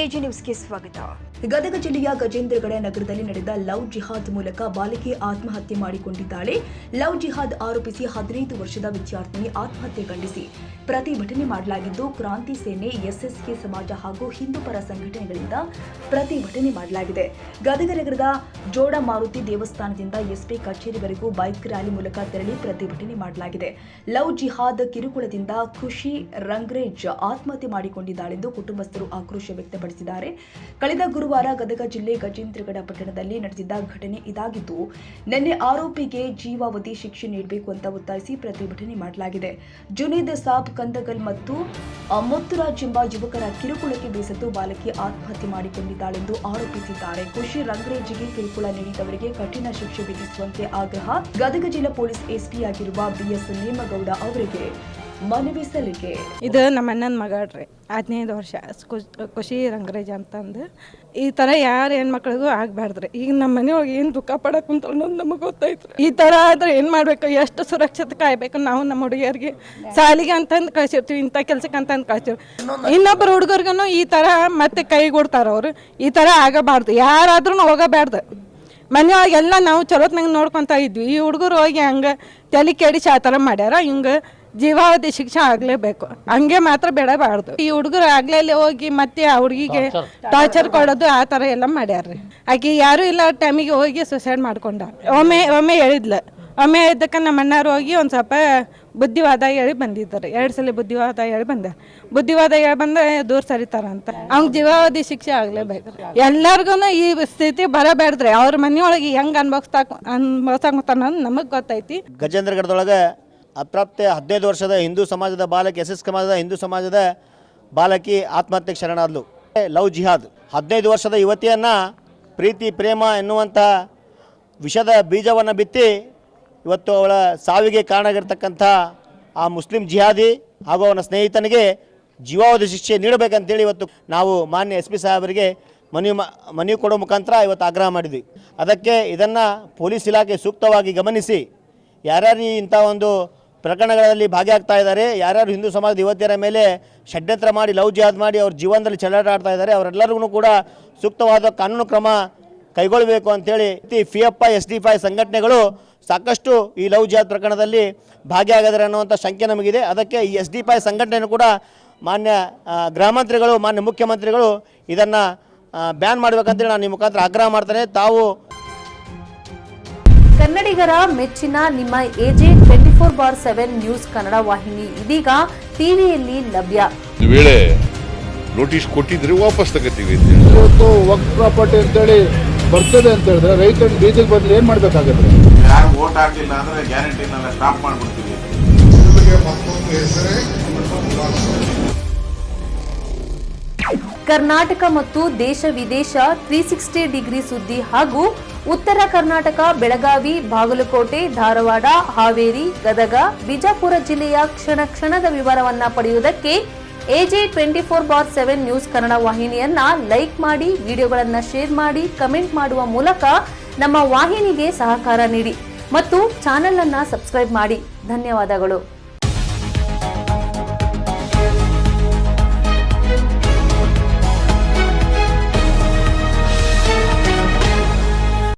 AG ನ್ಯೂಸ್ಗೆ ಸ್ವಾಗತ. ಗದಗ ಜಿಲ್ಲೆಯ ಗಜೇಂದ್ರಗಡ ನಗರದಲ್ಲಿ ನಡೆದ ಲವ್ ಜಿಹಾದ್ ಮೂಲಕ ಬಾಲಕಿ ಆತ್ಮಹತ್ಯೆ ಮಾಡಿಕೊಂಡಿದ್ದಾಳೆ. ಲವ್ ಜಿಹಾದ್ ಆರೋಪಿಸಿ 15 ವರ್ಷದ ವಿದ್ಯಾರ್ಥಿನಿ ಆತ್ಮಹತ್ಯೆ ಖಂಡಿಸಿ ಪ್ರತಿಭಟನೆ ಮಾಡಲಾಗಿದ್ದು, ಕ್ರಾಂತಿ ಸೇನೆ, ಎಸ್ಎಸ್ಕೆ ಸಮಾಜ ಹಾಗೂ ಹಿಂದೂ ಪರ ಸಂಘಟನೆಗಳಿಂದ ಪ್ರತಿಭಟನೆ ಮಾಡಲಾಗಿದೆ. ಗದಗ ನಗರದ ಜೋಡ ಮಾರುತಿ ದೇವಸ್ಥಾನದಿಂದ ಎಸ್ಪಿ ಕಚೇರಿವರೆಗೂ ಬೈಕ್ ರ್ಯಾಲಿ ಮೂಲಕ ತೆರಳಿ ಪ್ರತಿಭಟನೆ ಮಾಡಲಾಗಿದೆ. ಲವ್ ಜಿಹಾದ್ ಕಿರುಕುಳದಿಂದ ಖುಷಿ ರಂಗ್ರೇಜ್ ಆತ್ಮಹತ್ಯೆ ಮಾಡಿಕೊಂಡಿದ್ದಾಳೆಂದು ಕುಟುಂಬಸ್ಥರು ಆಕ್ರೋಶ ವ್ಯಕ್ತಪಡಿಸಿದ್ದಾರೆ. ಕಳೆದ ಗುರುವಾರ ಗದಗ ಜಿಲ್ಲೆ ಗಜೇಂದ್ರಗಡ ಪಟ್ಟಣದಲ್ಲಿ ನಡೆದಿದ್ದ ಘಟನೆ ಇದಾಗಿದ್ದು, ನಿನ್ನೆ ಆರೋಪಿಗೆ ಜೀವಾವಧಿ ಶಿಕ್ಷೆ ನೀಡಬೇಕು ಅಂತ ಒತ್ತಾಯಿಸಿ ಪ್ರತಿಭಟನೆ ಮಾಡಲಾಗಿದೆ. ಜುನೇದ್ ಸಾಬ್ ಕಂದಗಲ್ ಮತ್ತು ಮುತ್ತುರಾಜ್ ಎಂಬ ಯುವಕರ ಕಿರುಕುಳಕ್ಕೆ ಬೇಸತ್ತು ಬಾಲಕಿ ಆತ್ಮಹತ್ಯೆ ಮಾಡಿಕೊಂಡಿದ್ದಾಳೆಂದು ಆರೋಪಿಸಿದ್ದಾರೆ. ಖುಷಿ ರಂಗ್ರೇಜ್ಗೆ ಕಿರುಕುಳ ನೀಡಿದವರಿಗೆ ಕಠಿಣ ಶಿಕ್ಷೆ ವಿಧಿಸುವಂತೆ ಆಗ್ರಹ. ಗದಗ ಜಿಲ್ಲಾ ಪೊಲೀಸ್ ಎಸ್ಪಿ ಆಗಿರುವ ಬಿಎಸ್ ನೇಮಗೌಡ ಅವರಿಗೆ ಮನವಿ ಸಲ್ಲಿಕೆ. ಇದು ನಮ್ಮ ಅಣ್ಣನ ಮಗಳ್ರಿ, 15 ವರ್ಷ, ಖುಷಿ ರಂಗರೇಜ್ ಅಂತಂದು. ಈ ಥರ ಯಾರು ಹೆಣ್ಮಕ್ಳಿಗೂ ಆಗಬಾರ್ದ್ರಿ. ಈಗ ನಮ್ಮ ಮನೆಯೊಳಗೆ ಏನು ದುಃಖ ಪಡಕ್ಕೆ ಅಂತ ಅನ್ನೋದು ನಮಗೆ ಗೊತ್ತಾಯ್ತು. ಈ ಥರ ಆದ್ರೆ ಏನು ಮಾಡಬೇಕು, ಎಷ್ಟು ಸುರಕ್ಷತೆ ಕಾಯ್ಬೇಕು. ನಾವು ನಮ್ಮ ಹುಡುಗಿಯರಿಗೆ ಸಾಲಿಗೆ ಅಂತಂದು ಕಳಿಸಿರ್ತೀವಿ, ಇಂಥ ಕೆಲ್ಸಕ್ಕೆ ಅಂತಂದು ಕಳಿಸಿರ್ತೀವಿ. ಇನ್ನೊಬ್ಬರು ಹುಡುಗರಿಗೂ ಈ ಥರ ಮತ್ತೆ ಕೈಗೂಡ್ತಾರೆ. ಅವರು ಈ ಥರ ಆಗಬಾರ್ದು, ಯಾರಾದ್ರೂ ಹೋಗಬಾರ್ದು. ಮನೆಯೊಳಗೆಲ್ಲ ನಾವು ಚಲೋತ್ನಂಗೆ ನೋಡ್ಕೊತಾ ಇದ್ವಿ. ಈ ಹುಡುಗರು ಹೋಗಿ ಹಂಗೆ ತಲೆ ಕೆಡಿಸಿ ಆ ಥರ ಮಾಡ್ಯಾರ. ಹಿಂಗೆ ಜೀವಾವಧಿ ಶಿಕ್ಷೆ ಆಗಲೇಬೇಕು, ಹಂಗೆ ಮಾತ್ರ ಬಿಡಬಾರ್ದು. ಈ ಹುಡುಗರು ಆಗ್ಲೇ ಹೋಗಿ ಮತ್ತೆ ಆ ಹುಡುಗಿಗೆ ಟಾರ್ಚರ್ ಕೊಡೋದು ಆ ಥರ ಎಲ್ಲ ಮಾಡ್ಯಾರ್ರಿ. ಆಕೆ ಯಾರು ಇಲ್ಲ ಟೈಮಿಗೆ ಹೋಗಿ ಸುಸೈಡ್ ಮಾಡ್ಕೊಂಡ. ಒಮ್ಮೆ ಹೇಳಿದ್ಲು. ಒಮ್ಮೆ ಹೇಳಿದ್ದಕ್ಕೆ ನಮ್ಮ ಅಣ್ಣಾರು ಹೋಗಿ ಒಂದು ಸ್ವಲ್ಪ ಬುದ್ಧಿವಾದ ಹೇಳಿ ಬಂದಿದ್ದಾರೆ. 2 ಸಲ ಬುದ್ಧಿವಾದ ಹೇಳಿ ಬಂದಾರೆ. ಬುದ್ಧಿವಾದ ಹೇಳಿ ಬಂದ್ರೆ ದೂರ ಸರಿತಾರಂತ. ಅವ್ನಿಗೆ ಜೀವಾವಧಿ ಶಿಕ್ಷೆ ಆಗಲೇಬೇಕು. ಎಲ್ಲರಿಗೂ ಈ ಸ್ಥಿತಿ ಬರಬೇಡ್ದ್ರಿ. ಅವ್ರ ಮನೆಯೊಳಗೆ ಹೆಂಗೆ ಅನ್ಭವಿಸ್ತಾನ ನಮಗೆ ಗೊತ್ತೈತಿ. ಗಜೇಂದ್ರಗಡದೊಳಗೆ ಅಪ್ರಾಪ್ತ 15 ವರ್ಷದ ಹಿಂದೂ ಸಮಾಜದ ಬಾಲಕಿ, ಎಸ್ ಸಮಾಜದ ಹಿಂದೂ ಸಮಾಜದ ಬಾಲಕಿ ಆತ್ಮಹತ್ಯೆಗೆ ಶರಣಾದ್ಲು. ಲವ್ ಜಿಹಾದ್ 15 ವರ್ಷದ ಯುವತಿಯನ್ನು ಪ್ರೀತಿ ಪ್ರೇಮ ಎನ್ನುವಂಥ ವಿಷದ ಬೀಜವನ್ನು ಬಿತ್ತಿ ಇವತ್ತು ಅವಳ ಸಾವಿಗೆ ಕಾರಣವಾಗಿರ್ತಕ್ಕಂಥ ಆ ಮುಸ್ಲಿಂ ಜಿಹಾದಿ ಹಾಗೂ ಅವನ ಸ್ನೇಹಿತನಿಗೆ ಜೀವಾವಧಿ ಶಿಕ್ಷೆ ನೀಡಬೇಕಂತೇಳಿ ಇವತ್ತು ನಾವು ಮಾನ್ಯ ಎಸ್ ಪಿ ಸಾಹೇಬರಿಗೆ ಮನವಿ ಕೊಡೋ ಮುಖಾಂತರ ಇವತ್ತು ಆಗ್ರಹ ಮಾಡಿದ್ವಿ. ಅದಕ್ಕೆ ಇದನ್ನು ಪೊಲೀಸ್ ಇಲಾಖೆ ಸೂಕ್ತವಾಗಿ ಗಮನಿಸಿ ಯಾರ್ಯಾರು ಇಂಥ ಒಂದು ಪ್ರಕರಣಗಳಲ್ಲಿ ಭಾಗಿಯಾಗ್ತಾ ಇದ್ದಾರೆ, ಯಾರ್ಯಾರು ಹಿಂದೂ ಸಮಾಜದ ಯುವತಿಯರ ಮೇಲೆ ಷಡ್ಯಂತ್ರ ಮಾಡಿ ಲವ್ ಜಿಹಾದ್ ಮಾಡಿ ಅವ್ರ ಜೀವನದಲ್ಲಿ ಚೆಲ್ಲಾಟ ಆಡ್ತಾ ಇದ್ದಾರೆ, ಅವರೆಲ್ಲರಿಗೂ ಕೂಡ ಸೂಕ್ತವಾದ ಕಾನೂನು ಕ್ರಮ ಕೈಗೊಳ್ಳಬೇಕು ಅಂಥೇಳಿ FIFI SDFI ಸಂಘಟನೆಗಳು ಸಾಕಷ್ಟು ಈ ಲವ್ ಜಿಹಾದ್ ಪ್ರಕರಣದಲ್ಲಿ ಭಾಗಿಯಾಗಿದ್ದಾರೆ ಅನ್ನುವಂಥ ಶಂಕೆ ನಮಗಿದೆ. ಅದಕ್ಕೆ ಈ SDFI ಸಂಘಟನೆಯೂ ಕೂಡ ಮಾನ್ಯ ಗೃಹ ಮಂತ್ರಿಗಳು, ಮಾನ್ಯ ಮುಖ್ಯಮಂತ್ರಿಗಳು ಇದನ್ನು ಬ್ಯಾನ್ ಮಾಡಬೇಕಂತೇಳಿ ನಾನು ಈ ಮುಖಾಂತರ ಆಗ್ರಹ ಮಾಡ್ತೇನೆ. ತಾವು ಕನ್ನಡಿಗರ ಮೆಚ್ಚಿನ ನಿಮ್ಮ AJ 24/7 ನ್ಯೂಸ್ ಕನ್ನಡ ವಾಹಿನಿ ಇದೀಗ ಟಿವಿಯಲ್ಲಿ ಲಭ್ಯ. ವೇಳೆ ನೋಟಿಸ್ ಕೊಟ್ಟಿದ್ರೆ ವಾಪಸ್ ತಗೋತೀವಿ. ಇವತ್ತು ವಕ್ಫ್ ಪ್ರಾಪರ್ಟಿ ಅಂತೇಳಿ ಬರ್ತದೆ ಅಂತ ಹೇಳಿದ್ರೆ ರೈತರು ಬೀದಿಗೆ ಬಂದ್ರೆ ಏನ್ ಮಾಡ್ಬೇಕಾಗತ್ತೆ? ಯಾರು ವೋಟ್ ಹಾಕಿಲ್ಲ ಅಂದ್ರೆ ಗ್ಯಾರಂಟಿನೆಲ್ಲ ಸ್ಟಾಪ್ ಮಾಡ್ಬಿಡ್ತೀವಿ. ಕರ್ನಾಟಕ ಮತ್ತು ದೇಶ ವಿದೇಶ 360 ಡಿಗ್ರಿ ಸುದ್ದಿ ಹಾಗೂ ಉತ್ತರ ಕರ್ನಾಟಕ, ಬೆಳಗಾವಿ, ಬಾಗಲಕೋಟೆ, ಧಾರವಾಡ, ಹಾವೇರಿ, ಗದಗ, ಬಿಜಾಪುರ ಜಿಲ್ಲೆಯ ಕ್ಷಣ ಕ್ಷಣದ ವಿವರವನ್ನ ಪಡೆಯುವುದಕ್ಕೆ AJ 24/7 ನ್ಯೂಸ್ ಕನ್ನಡ ವಾಹಿನಿಯನ್ನ ಲೈಕ್ ಮಾಡಿ, ವಿಡಿಯೋಗಳನ್ನ ಶೇರ್ ಮಾಡಿ, ಕಮೆಂಟ್ ಮಾಡುವ ಮೂಲಕ ನಮ್ಮ ವಾಹಿನಿಗೆ ಸಹಕಾರ ನೀಡಿ ಮತ್ತು ಚಾನೆಲ್ ಅನ್ನ ಸಬ್ಸ್ಕ್ರೈಬ್ ಮಾಡಿ. ಧನ್ಯವಾದಗಳು.